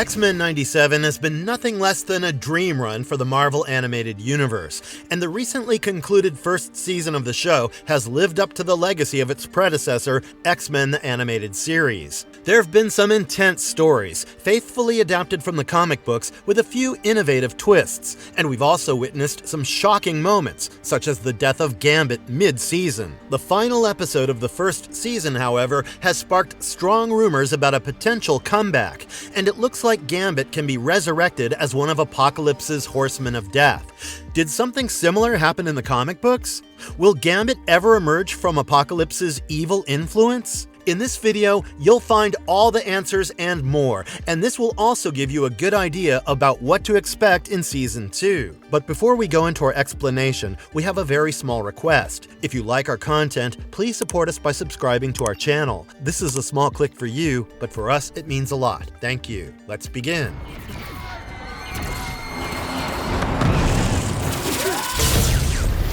X-Men 97 has been nothing less than a dream run for the Marvel Animated Universe, and the recently concluded first season of the show has lived up to the legacy of its predecessor, X-Men the Animated Series. There have been some intense stories, faithfully adapted from the comic books with a few innovative twists, and we've also witnessed some shocking moments, such as the death of Gambit mid-season. The final episode of the first season, however, has sparked strong rumors about a potential comeback, and it looks like Gambit can be resurrected as one of Apocalypse's Horsemen of Death. Did something similar happen in the comic books? Will Gambit ever emerge from Apocalypse's evil influence? In this video, you'll find all the answers and more, and this will also give you a good idea about what to expect in Season 2. But before we go into our explanation, we have a very small request. If you like our content, please support us by subscribing to our channel. This is a small click for you, but for us it means a lot. Thank you. Let's begin.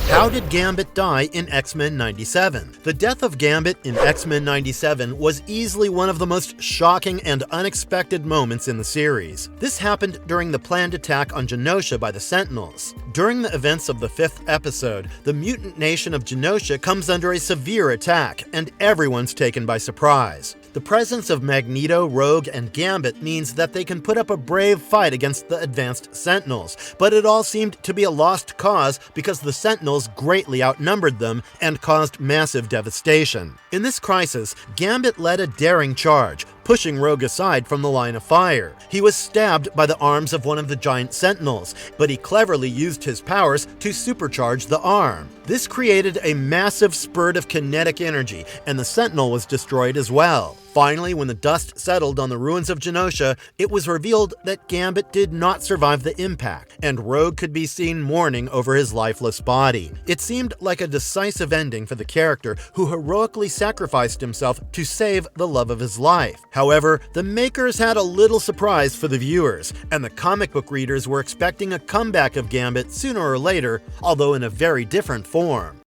How did Gambit die in X-Men 97? The death of Gambit in X-Men 97 was easily one of the most shocking and unexpected moments in the series. This happened during the planned attack on Genosha by the Sentinels. During the events of the 5th episode, the mutant nation of Genosha comes under a severe attack, and everyone's taken by surprise. The presence of Magneto, Rogue, and Gambit means that they can put up a brave fight against the advanced Sentinels, but it all seemed to be a lost cause because the Sentinels greatly outnumbered them and caused massive devastation. In this crisis, Gambit led a daring charge, pushing Rogue aside from the line of fire. He was stabbed by the arms of one of the giant Sentinels, but he cleverly used his powers to supercharge the arm. This created a massive spurt of kinetic energy, and the Sentinel was destroyed as well. Finally, when the dust settled on the ruins of Genosha, it was revealed that Gambit did not survive the impact, and Rogue could be seen mourning over his lifeless body. It seemed like a decisive ending for the character who heroically sacrificed himself to save the love of his life. However, the makers had a little surprise for the viewers, and the comic book readers were expecting a comeback of Gambit sooner or later, although in a very different form.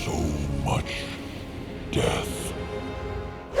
So much death.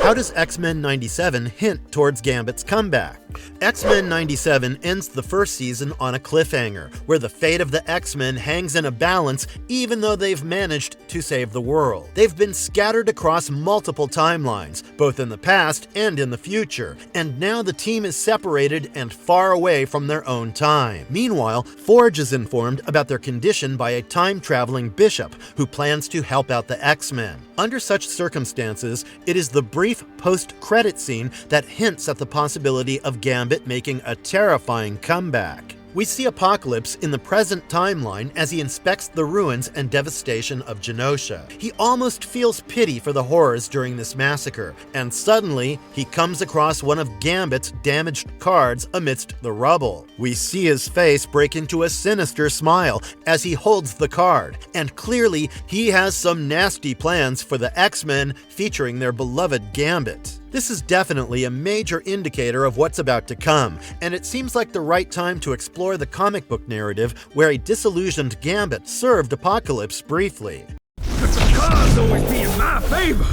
How does X-Men 97 hint towards Gambit's comeback? X-Men 97 ends the first season on a cliffhanger, where the fate of the X-Men hangs in a balance even though they've managed to save the world. They've been scattered across multiple timelines, both in the past and in the future, and now the team is separated and far away from their own time. Meanwhile, Forge is informed about their condition by a time-traveling bishop who plans to help out the X-Men. Under such circumstances, it is the brief post-credit scene that hints at the possibility of Gambit making a terrifying comeback. We see Apocalypse in the present timeline as he inspects the ruins and devastation of Genosha. He almost feels pity for the horrors during this massacre, and suddenly he comes across one of Gambit's damaged cards amidst the rubble. We see his face break into a sinister smile as he holds the card, and clearly he has some nasty plans for the X-Men featuring their beloved Gambit. This is definitely a major indicator of what's about to come, and it seems like the right time to explore the comic book narrative where a disillusioned Gambit served Apocalypse briefly. The cards always be in my favor.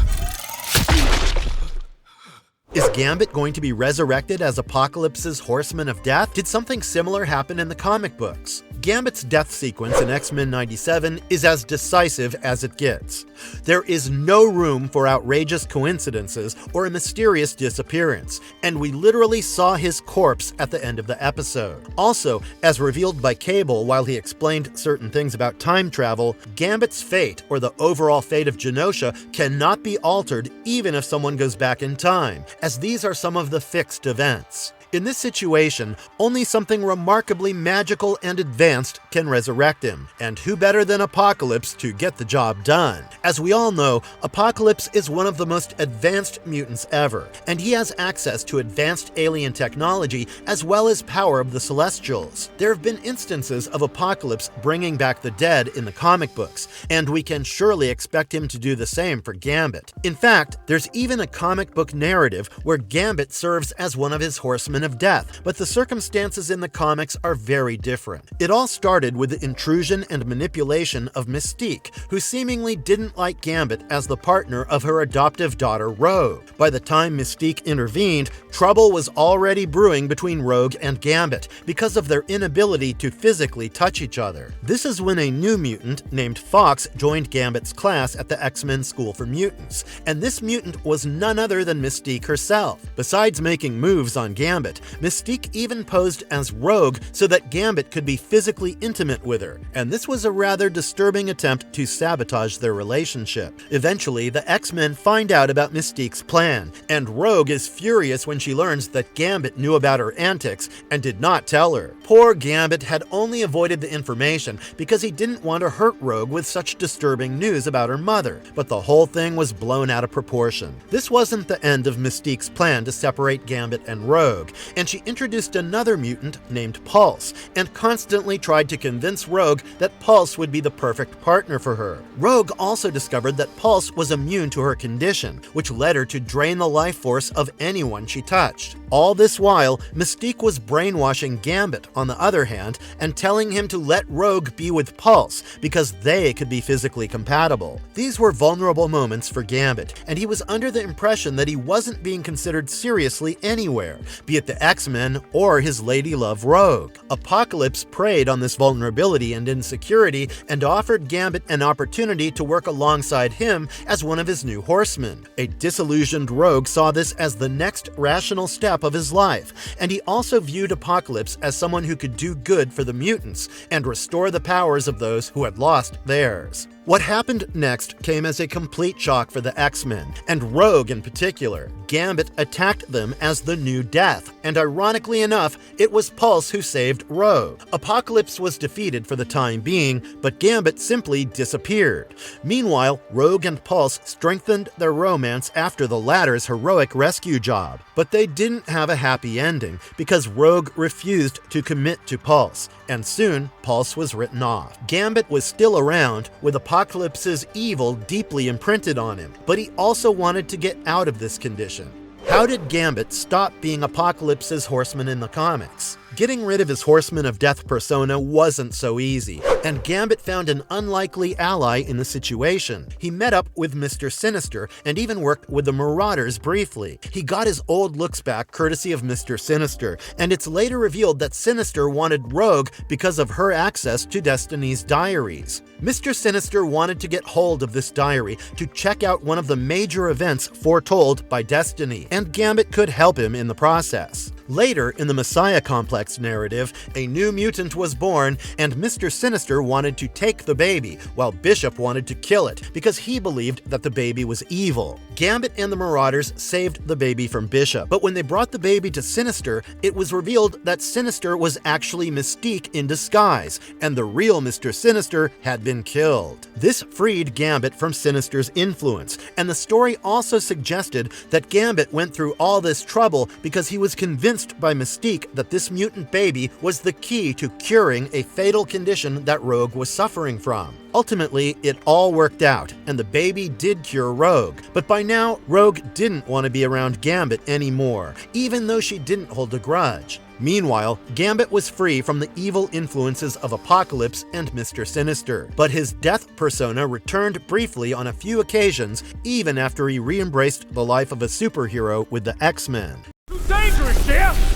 Is Gambit going to be resurrected as Apocalypse's Horseman of Death? Did something similar happen in the comic books? Gambit's death sequence in X-Men 97 is as decisive as it gets. There is no room for outrageous coincidences or a mysterious disappearance, and we literally saw his corpse at the end of the episode. Also, as revealed by Cable while he explained certain things about time travel, Gambit's fate, or the overall fate of Genosha, cannot be altered even if someone goes back in time, as these are some of the fixed events. In this situation, only something remarkably magical and advanced can resurrect him, and who better than Apocalypse to get the job done? As we all know, Apocalypse is one of the most advanced mutants ever, and he has access to advanced alien technology as well as power of the Celestials. There have been instances of Apocalypse bringing back the dead in the comic books, and we can surely expect him to do the same for Gambit. In fact, there's even a comic book narrative where Gambit serves as one of his Horsemen Horseman of Death, but the circumstances in the comics are very different. It all started with the intrusion and manipulation of Mystique, who seemingly didn't like Gambit as the partner of her adoptive daughter Rogue. By the time Mystique intervened, trouble was already brewing between Rogue and Gambit because of their inability to physically touch each other. This is when a new mutant named Fox joined Gambit's class at the X-Men School for Mutants, and this mutant was none other than Mystique herself. Besides making moves on Gambit, Mystique even posed as Rogue so that Gambit could be physically intimate with her, and this was a rather disturbing attempt to sabotage their relationship. Eventually, the X-Men find out about Mystique's plan, and Rogue is furious when she learns that Gambit knew about her antics and did not tell her. Poor Gambit had only avoided the information because he didn't want to hurt Rogue with such disturbing news about her mother, but the whole thing was blown out of proportion. This wasn't the end of Mystique's plan to separate Gambit and Rogue, and she introduced another mutant named Pulse, and constantly tried to convince Rogue that Pulse would be the perfect partner for her. Rogue also discovered that Pulse was immune to her condition, which led her to drain the life force of anyone she touched. All this while, Mystique was brainwashing Gambit, on the other hand, and telling him to let Rogue be with Pulse because they could be physically compatible. These were vulnerable moments for Gambit, and he was under the impression that he wasn't being considered seriously anywhere, be it the X-Men or his lady love Rogue. Apocalypse preyed on this vulnerability and insecurity and offered Gambit an opportunity to work alongside him as one of his new horsemen. A disillusioned Rogue saw this as the next rational step of his life, and he also viewed Apocalypse as someone who could do good for the mutants and restore the powers of those who had lost theirs. What happened next came as a complete shock for the X-Men, and Rogue in particular. Gambit attacked them as the new Death, and ironically enough, it was Pulse who saved Rogue. Apocalypse was defeated for the time being, but Gambit simply disappeared. Meanwhile, Rogue and Pulse strengthened their romance after the latter's heroic rescue job, but they didn't have a happy ending because Rogue refused to commit to Pulse, and soon Pulse was written off. Gambit was still around, with Apocalypse's evil deeply imprinted on him, but he also wanted to get out of this condition. How did Gambit stop being Apocalypse's horseman in the comics? Getting rid of his Horseman of Death persona wasn't so easy, and Gambit found an unlikely ally in the situation. He met up with Mr. Sinister and even worked with the Marauders briefly. He got his old looks back courtesy of Mr. Sinister, and it's later revealed that Sinister wanted Rogue because of her access to Destiny's diaries. Mr. Sinister wanted to get hold of this diary to check out one of the major events foretold by Destiny, and Gambit could help him in the process. Later, in the Messiah Complex narrative, a new mutant was born, and Mr. Sinister wanted to take the baby, while Bishop wanted to kill it because he believed that the baby was evil. Gambit and the Marauders saved the baby from Bishop, but when they brought the baby to Sinister, it was revealed that Sinister was actually Mystique in disguise, and the real Mr. Sinister had been killed. This freed Gambit from Sinister's influence, and the story also suggested that Gambit went through all this trouble because he was convinced by Mystique that this mutant baby was the key to curing a fatal condition that Rogue was suffering from. Ultimately, it all worked out, and the baby did cure Rogue, but by now, Rogue didn't want to be around Gambit anymore, even though she didn't hold a grudge. Meanwhile, Gambit was free from the evil influences of Apocalypse and Mr. Sinister, but his Death persona returned briefly on a few occasions, even after he re-embraced the life of a superhero with the X-Men. Too dangerous, Jeff!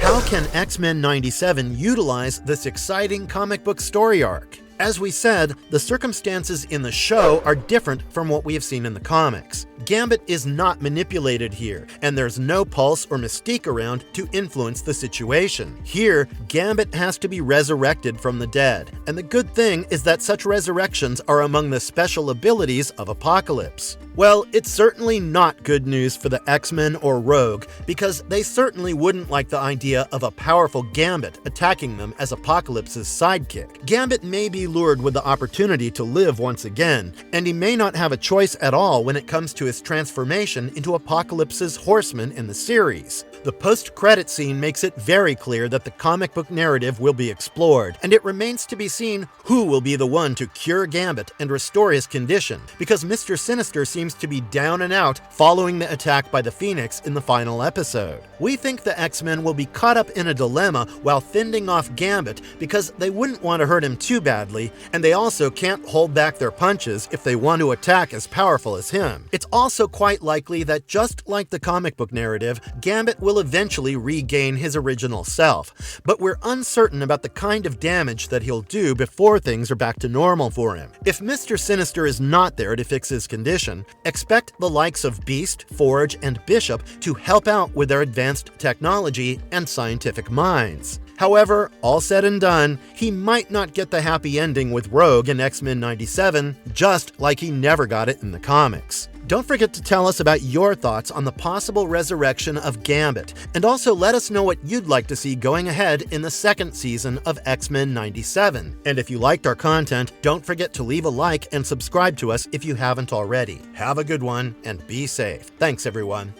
How can X-Men 97 utilize this exciting comic book story arc? As we said, the circumstances in the show are different from what we have seen in the comics. Gambit is not manipulated here, and there's no Pulse or Mystique around to influence the situation. Here, Gambit has to be resurrected from the dead, and the good thing is that such resurrections are among the special abilities of Apocalypse. Well, it's certainly not good news for the X-Men or Rogue, because they certainly wouldn't like the idea of a powerful Gambit attacking them as Apocalypse's sidekick. Gambit may be lured with the opportunity to live once again, and he may not have a choice at all when it comes to his transformation into Apocalypse's horseman in the series. The post-credit scene makes it very clear that the comic book narrative will be explored, and it remains to be seen who will be the one to cure Gambit and restore his condition, because Mr. Sinister seems to be down and out following the attack by the Phoenix in the final episode. We think the X-Men will be caught up in a dilemma while fending off Gambit because they wouldn't want to hurt him too badly, and they also can't hold back their punches if they want to attack as powerful as him. It's also quite likely that just like the comic book narrative, Gambit will eventually regain his original self, but we're uncertain about the kind of damage that he'll do before things are back to normal for him. If Mr. Sinister is not there to fix his condition, expect the likes of Beast, Forge, and Bishop to help out with their advanced technology and scientific minds. However, all said and done, he might not get the happy ending with Rogue in X-Men 97, just like he never got it in the comics. Don't forget to tell us about your thoughts on the possible resurrection of Gambit, and also let us know what you'd like to see going ahead in the second season of X-Men 97. And if you liked our content, don't forget to leave a like and subscribe to us if you haven't already. Have a good one, and be safe. Thanks, everyone.